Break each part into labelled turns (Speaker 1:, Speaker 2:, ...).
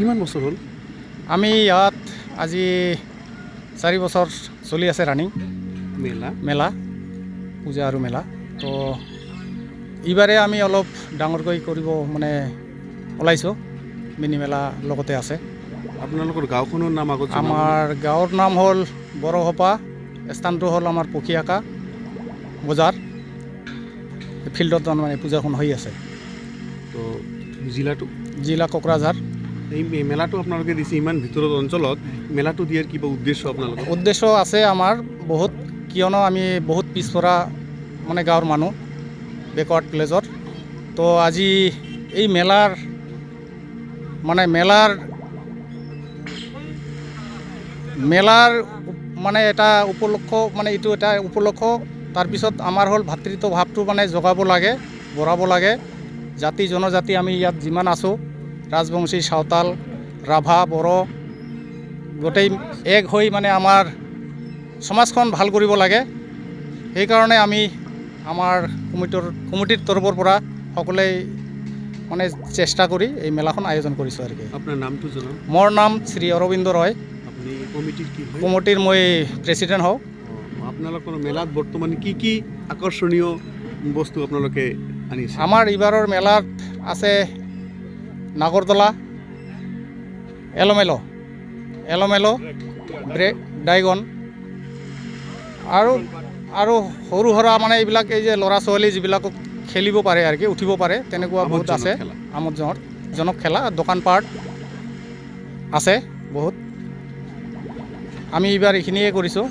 Speaker 1: কিমান বছৰ হ'ল?
Speaker 2: আমি ইয়াত আজি 4 বছৰ চলি আছে ৰানিং মেলা পূজা আৰু মেলা। তো এইবাৰে আমি অলপ ডাঙৰকৈ কৰিব মানে ওলাইছোঁ। মিনি মেলা লগতে আছে।
Speaker 1: আপোনালোকৰ গাঁওখনৰ নাম আগত জনাব।
Speaker 2: আমাৰ গাঁৱৰ নাম হ'ল বৰসপা, স্থানটো হ'ল আমাৰ পখিয়াকা বজাৰ। ফিল্ডত মানে পূজাখন হৈ আছে।
Speaker 1: তো জিলাটো
Speaker 2: জিলা কোকৰাঝাৰ।
Speaker 1: এই মেলাটো আপোনালোকে দিছে ইমান ভিতৰত অঞ্চলত, মেলাটো দিয়াৰ কিবা উদ্দেশ্য আপোনালোকৰ?
Speaker 2: উদ্দেশ্য আছে আমাৰ বহুত, কিয়নো আমি বহুত পিছপৰা মানে গাঁৱৰ মানুহ, বেকৱাৰ্ড ভিলেজৰ। তো আজি এই মেলাৰ মানে এটা উপলক্ষ, মানে এইটো এটা উপলক্ষ। তাৰপিছত আমাৰ হ'ল ভাতৃত্ব ভাৱটো মানে জগাব লাগে, বঢ়াব লাগে। জাতি জনজাতি আমি ইয়াত যিমান আছোঁ, ৰাজবংশী, সাঁওতাল, ৰাভা, বড়ো, গোটেই এক হৈ মানে আমাৰ সমাজখন ভাল কৰিব লাগে। সেইকাৰণে আমি আমাৰ কমিটিৰ তৰফৰ পৰা সকলোৱে মানে চেষ্টা কৰি এই মেলাখন আয়োজন কৰিছোঁ আৰু কি।
Speaker 1: আপোনাৰ নামটো জনাওক।
Speaker 2: মোৰ নাম শ্ৰী অৰবিন্দ ৰয়।
Speaker 1: আপুনি কমিটিৰ কি হয়?
Speaker 2: কমিটিৰ মই প্ৰেচিডেণ্ট হওঁ।
Speaker 1: আপোনালোকৰ মেলাত বৰ্তমান কি আকৰ্ষণীয় বস্তু আপোনালোকে আনিছে?
Speaker 2: আমাৰ এইবাৰৰ মেলাত আছে নাগৰদলা, এলোমেলো, ড্ৰাইগন আৰু সৰু সুৰা মানে এইবিলাক, এই যে ল'ৰা ছোৱালী যিবিলাকক খেলিব পাৰে আৰু কি, উঠিব পাৰে, তেনেকুৱা বহুত আছে। আমোদজনক খেলা, দোকানপাট আছে বহুত। আমি এইবাৰ এইখিনিয়ে কৰিছোঁ।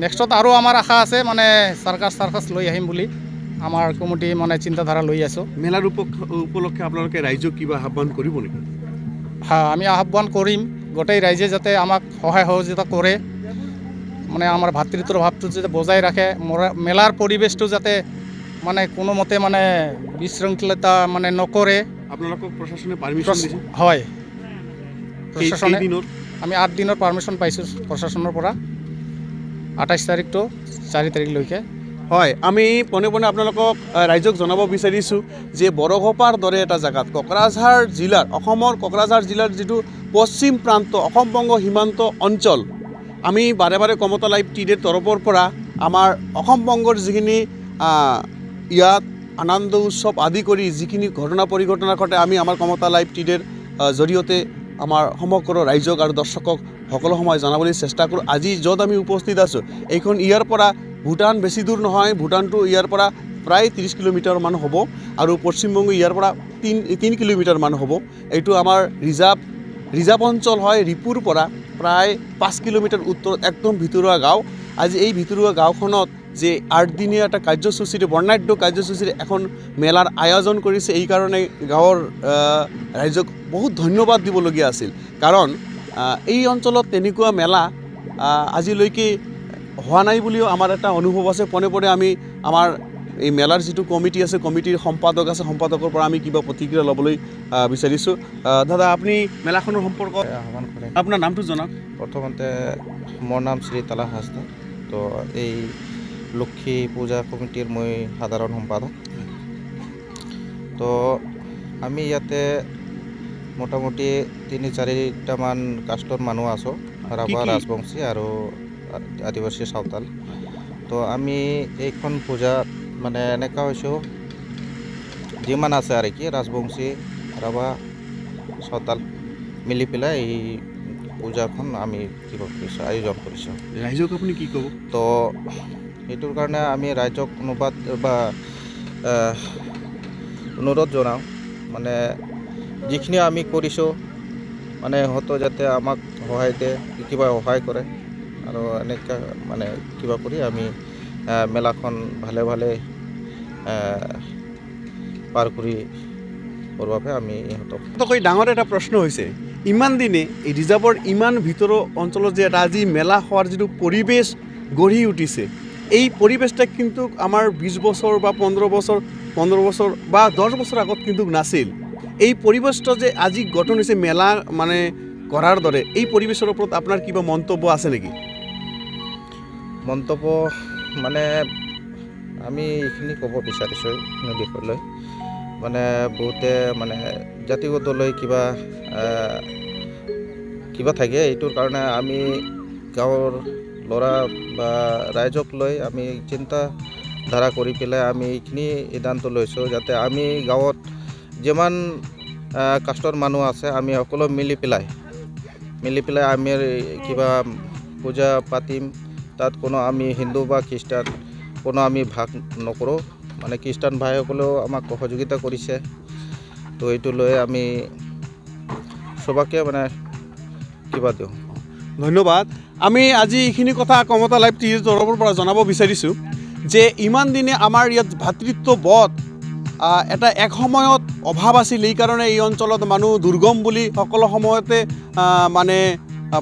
Speaker 2: নেক্সটত আৰু আমাৰ আশা আছে, মানে চাৰ্কাছ লৈ আহিম বুলি আমাৰ কমিটি মানে চিন্তাধাৰা লৈ আছোঁ।
Speaker 1: মেলাৰ উপলক্ষে আপোনালোকে ৰাইজক কিবা আহ্বান কৰিব নেকি?
Speaker 2: আমি আহ্বান কৰিম গোটেই ৰাইজে যাতে আমাক সহায় সহযোগিতা কৰে, মানে আমাৰ ভাতৃত্বৰ ভাৱটো যাতে বজাই ৰাখে। মেলাৰ পৰিৱেশটো যাতে মানে কোনোমতে মানে বিশৃংখলতা মানে নকৰে।
Speaker 1: আপোনালোকক প্ৰশাসনে পাৰ্মিশ্যন দিছে?
Speaker 2: হয়,
Speaker 1: প্ৰশাসনে
Speaker 2: আমি 8 দিনৰ পাৰ্মিশ্যন পাইছোঁ প্ৰশাসনৰ পৰা, 28 তাৰিখ to 4 তাৰিখলৈকে।
Speaker 1: হয়, আমি পোনে আপোনালোকক ৰাইজক জনাব বিচাৰিছোঁ যে বৰসপাৰ দৰে এটা জেগাত অসমৰ কোকৰাঝাৰ জিলাৰ যিটো পশ্চিম প্ৰান্ত, অসম বংগ সীমান্ত অঞ্চল, আমি বাৰে কমতা লাইভ টিভিৰ তৰফৰ পৰা আমাৰ অসম বংগৰ যিখিনি ইয়াত আনন্দ উৎসৱ আদি কৰি যিখিনি পৰিঘটনা ঘটে, আমি আমাৰ কমতা লাইভ টিভিৰ জৰিয়তে আমাৰ সমগ্ৰ ৰাইজক আৰু দৰ্শকক সকলো সময় জনাবলৈ চেষ্টা কৰোঁ। আজি য'ত আমি উপস্থিত আছোঁ, এইখন ইয়াৰ পৰা ভূটান বেছি দূৰ নহয়। ভূটানটো ইয়াৰ পৰা প্ৰায় 30 কিলোমিটাৰ মান হ'ব আৰু পশ্চিমবংগ ইয়াৰ পৰা 3 কিলোমিটাৰ মান হ'ব। এইটো আমাৰ ৰিজাৰ্ভ অঞ্চল হয়। ৰিপুৰ পৰা প্ৰায় 5 কিলোমিটাৰ উত্তৰত একদম ভিতৰুৱা গাঁও। আজি এই ভিতৰুৱা গাঁওখনত যে 8 দিনীয়া এটা কাৰ্যসূচীৰে, বৰ্ণাঢ্য কাৰ্যসূচীৰে এখন মেলাৰ আয়োজন কৰিছে, এই কাৰণে গাঁৱৰ ৰাইজক বহুত ধন্যবাদ দিবলগীয়া আছিল। কাৰণ এই অঞ্চলত তেনেকুৱা মেলা আজিলৈকে হোৱা নাই বুলিও আমাৰ এটা অনুভৱ আছে। পোনে আমি আমাৰ এই মেলাৰ যিটো কমিটি আছে, কমিটিৰ সম্পাদক আছে, সম্পাদকৰ পৰা আমি কিবা প্ৰতিক্ৰিয়া ল'বলৈ বিচাৰিছোঁ। দাদা, আপুনি মেলাখনৰ সম্পৰ্কত
Speaker 2: আহ্বান কৰে।
Speaker 1: আপোনাৰ নামটো জনাওক।
Speaker 3: প্ৰথমতে মোৰ নাম শ্ৰী তালা হাজদা। তো এই লক্ষী পূজা কমিটিৰ মই সাধাৰণ সম্পাদক। তো আমি ইয়াতে মোটামুটি 3-4টামান কাষ্টৰ মানুহ আছোঁ, ৰাভা, ৰাজবংশী আৰু আদিবাসী, সাঁওতাল। তো আমি এইখন পূজাত মানে এনেকুৱা হৈছোঁ, যিমান আছে আৰু কি, ৰাজবংশী, ৰাভা, সাঁওতাল মিলি পেলাই এই পূজাখন আমি কিবা কৰিছোঁ, আয়োজন কৰিছোঁ।
Speaker 1: ৰাইজক আপুনি কি ক'ব?
Speaker 3: তো সেইটোৰ কাৰণে আমি ৰাইজক অনুৰোধ জনাওঁ, মানে যিখিনি আমি কৰিছোঁ, মানে সিহঁতে যাতে আমাক সহায় দিয়ে, কিবা সহায় কৰে, আৰু এনেকৈ মানে কিবা কৰি আমি মেলাখন ভালে পাৰ কৰিবৰ বাবে আমি ইহঁতক
Speaker 1: ডাঙৰ এটা প্ৰশ্ন হৈছে, ইমান দিনে এই ৰিজাৰ্ভৰ ইমান ভিতৰৰ অঞ্চলত যে এটা আজি মেলা হোৱাৰ যিটো পৰিৱেশ গঢ়ি উঠিছে, এই পৰিৱেশটা কিন্তু আমাৰ 20 বছৰ বা 15 বছৰ বা 10 বছৰ আগত কিন্তু নাছিল। এই পৰিৱেশটো যে আজি গঠন হৈছে মেলা মানে কৰাৰ দৰে, এই পৰিৱেশৰ ওপৰত আপোনাৰ কিবা মন্তব্য আছে নেকি?
Speaker 3: মন্তব্য মানে আমি এইখিনি ক'ব বিচাৰিছোঁ এইখিনি বিষয়লৈ, মানে বহুতে মানে জাতিগত লৈ কিবা কিবা থাকে এইটোৰ কাৰণে আমি গাঁৱৰ ল'ৰা বা ৰাইজক লৈ আমি চিন্তাধাৰা কৰি পেলাই আমি এইখিনি সিদ্ধান্ত লৈছোঁ যাতে আমি গাঁৱত যিমান কাষ্টৰ মানুহ আছে আমি সকলো মিলি পেলাই আমি কিবা পূজা পাতিম তাত কোনো আমি হিন্দু বা খ্ৰীষ্টান কোনো আমি ভাগ নকৰোঁ মানে খ্ৰীষ্টান ভাইসকলেও আমাক সহযোগিতা কৰিছে তো এইটো লৈ আমি সবাকে মানে কিবা দিওঁ
Speaker 1: ধন্যবাদ আমি আজি এইখিনি কথা কমতা লাইভ টিভিৰ তৰফৰ পৰা জনাব বিচাৰিছোঁ যে ইমান দিনে আমাৰ ইয়াত ভাতৃত্ববোধ এটা এক সময়ত অভাৱ আছিল এইকাৰণে এই অঞ্চলত মানুহ দুৰ্গম বুলি সকলো সময়তে মানে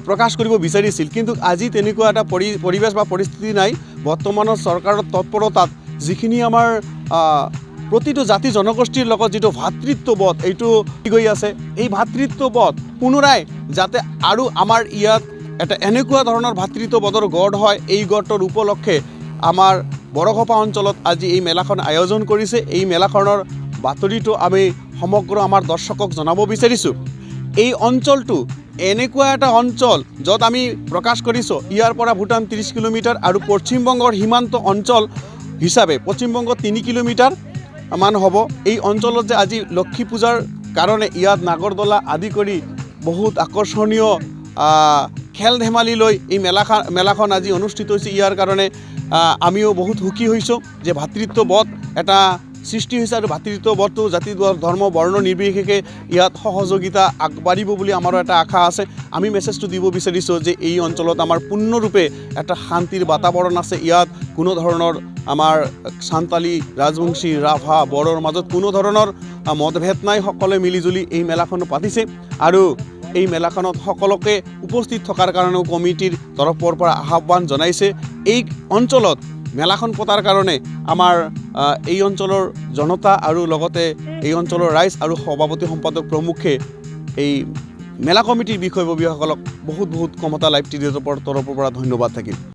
Speaker 1: প্ৰকাশ কৰিব বিচাৰিছিল কিন্তু আজি তেনেকুৱা এটা পৰিৱেশ বা পৰিস্থিতি নাই বৰ্তমানৰ চৰকাৰৰ তৎপৰতাত যিখিনি আমাৰ প্ৰতিটো জাতি জনগোষ্ঠীৰ লগত যিটো ভাতৃত্ববোধ এইটো গৈ আছে এই ভাতৃত্ববোধ পুনৰাই যাতে আৰু আমাৰ ইয়াত এটা এনেকুৱা ধৰণৰ ভাতৃত্ববোধৰ গঢ় হয় এই গঢ়টোৰ উপলক্ষে আমাৰ বৰঘোপা অঞ্চলত আজি এই মেলাখন আয়োজন কৰিছে এই মেলাখনৰ বাতৰিটো আমি সমগ্ৰ আমাৰ দৰ্শকক জনাব বিচাৰিছোঁ এই অঞ্চলটো এনেকুৱা এটা অঞ্চল য'ত আমি প্ৰকাশ কৰিছোঁ ইয়াৰ পৰা ভূটান 30 কিলোমিটাৰ আৰু পশ্চিমবংগৰ সীমান্ত অঞ্চল হিচাপে পশ্চিমবংগ 3 কিলোমিটাৰ মান হ'ব এই অঞ্চলত যে আজি লক্ষী পূজাৰ কাৰণে ইয়াত নাগৰদলা আদি কৰি বহুত আকৰ্ষণীয় খেল ধেমালি লৈ এই মেলাখন আজি অনুষ্ঠিত হৈছে ইয়াৰ কাৰণে আমিও বহুত সুখী হৈছোঁ যে ভাতৃত্ববোধ এটা সৃষ্টি হৈছে আৰু ভাতৃত্ববোধটো জাতি ধৰ্ম বৰ্ণ নিৰ্বিশেষে ইয়াত সহযোগিতা আগবাঢ়িব বুলি আমাৰো এটা আশা আছে আমি মেছেজটো দিব বিচাৰিছোঁ যে এই অঞ্চলত আমাৰ পূৰ্ণৰূপে এটা শান্তিৰ বাতাবৰণ আছে ইয়াত কোনো ধৰণৰ আমাৰ সান্তালী ৰাজবংশী ৰাভা বড়োৰ মাজত কোনো ধৰণৰ মতভেদ নাই সকলোৱে মিলিজুলি এই মেলাখন পাতিছে আৰু এই মেলাখনত সকলোকে উপস্থিত থকাৰ কাৰণেও কমিটিৰ তৰফৰ পৰা আহ্বান জনাইছে এই অঞ্চলত মেলাখন পতাৰ কাৰণে আমাৰ এই অঞ্চলৰ জনতা আৰু লগতে এই অঞ্চলৰ ৰাইজ আৰু সভাপতি সম্পাদক প্ৰমুখে এই মেলা কমিটিৰ বিষয়ববীয়াসকলক বহুত কমতা লাইভ টিভিৰ তৰফৰ পৰা ধন্যবাদ থাকিল